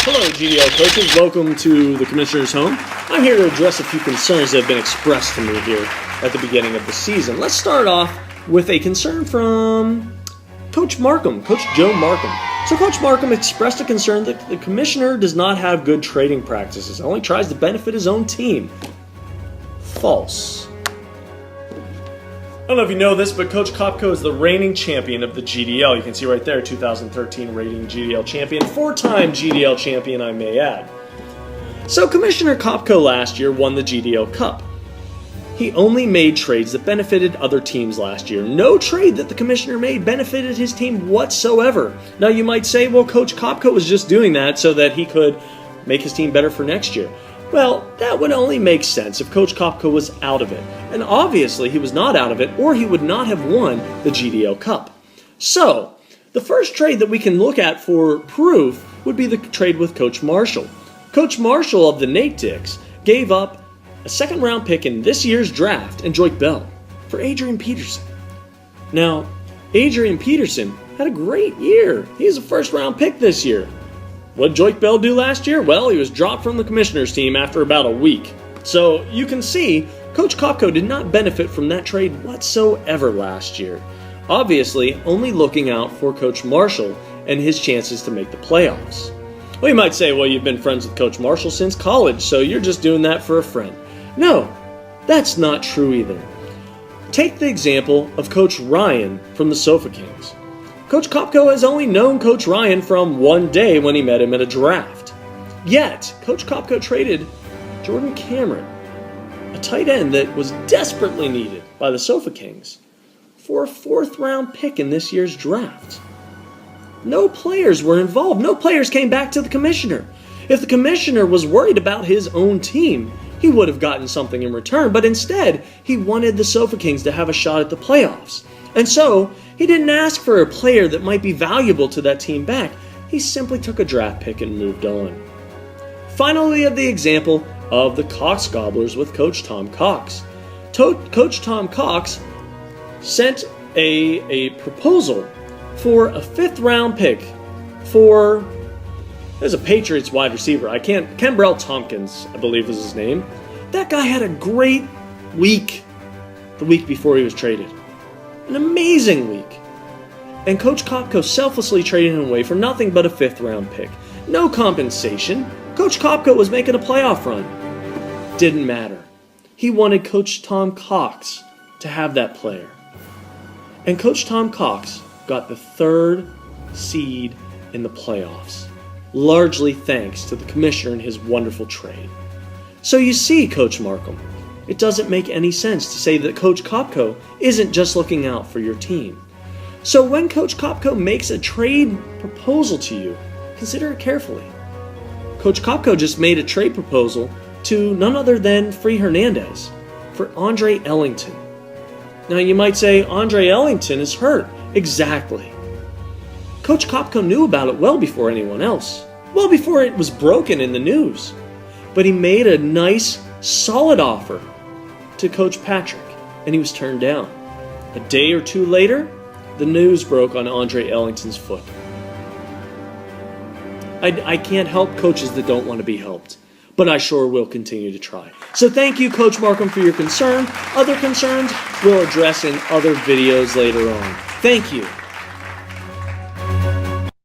Hello, GDL coaches. Welcome to the Commissioner's Home. I'm here to address a few concerns that have been expressed to me here at the beginning of the season. Let's start off with a concern from Coach Markum, Coach Joe Markum. So Coach Markum expressed a concern that the Commissioner does not have good trading practices, only tries to benefit his own team. False. I don't know if you know this, but Coach Kopko is the reigning champion of the GDL. You can see right there, 2013 reigning GDL champion, four-time GDL champion, I may add. So Commissioner Kopko last year won the GDL Cup. He only made trades that benefited other teams last year. No trade that the Commissioner made benefited his team whatsoever. Now you might say, well, Coach Kopko was just doing that so that he could make his team better for next year. Well, that would only make sense if Coach Kopko was out of it. And obviously he was not out of it, or he would not have won the GDL Cup. So, the first trade that we can look at for proof would be the trade with Coach Marshall. Coach Marshall of the Nate Dicks gave up a second-round pick in this year's draft and Joyke Bell for Adrian Peterson. Now, Adrian Peterson had a great year. He's a first-round pick this year. What did Joyke Bell do last year? Well, he was dropped from the Commissioner's team after about a week. So you can see, Coach Kopko did not benefit from that trade whatsoever last year. Obviously, only looking out for Coach Marshall and his chances to make the playoffs. Well, you might say, well, you've been friends with Coach Marshall since college, so you're just doing that for a friend. No, that's not true either. Take the example of Coach Ryan from the Sofa Kings. Coach Kopko has only known Coach Ryan from one day when he met him at a draft. Yet, Coach Kopko traded Jordan Cameron, a tight end that was desperately needed by the Sofa Kings, for a fourth-round pick in this year's draft. No players were involved. No players came back to the Commissioner. If the Commissioner was worried about his own team, he would have gotten something in return, but instead, he wanted the Sofa Kings to have a shot at the playoffs. And so, he didn't ask for a player that might be valuable to that team back. He simply took a draft pick and moved on. Finally, the example of the Cox Gobblers with Coach Tom Cox. Coach Tom Cox sent a proposal for a fifth-round pick for, there's a Patriots wide receiver. Kembrell Tompkins, I believe was his name. That guy had a great week the week before he was traded. An amazing week. And Coach Kopko selflessly traded him away for nothing but a fifth-round pick. No compensation. Coach Kopko was making a playoff run. Didn't matter. He wanted Coach Tom Cox to have that player. And Coach Tom Cox got the third seed in the playoffs, largely thanks to the Commissioner and his wonderful trade. So you see, Coach Markum, it doesn't make any sense to say that Coach Kopko isn't just looking out for your team. So when Coach Kopko makes a trade proposal to you, consider it carefully. Coach Kopko just made a trade proposal to none other than Free Hernandez for Andre Ellington. Now you might say, Andre Ellington is hurt. Exactly. Coach Kopko knew about it well before anyone else. Well before it was broken in the news. But he made a nice, solid offer to Coach Patrick, and he was turned down. A day or two later, the news broke on Andre Ellington's foot. I can't help coaches that don't want to be helped, but I sure will continue to try. So thank you, Coach Markum, for your concern. Other concerns we'll address in other videos later on. Thank you.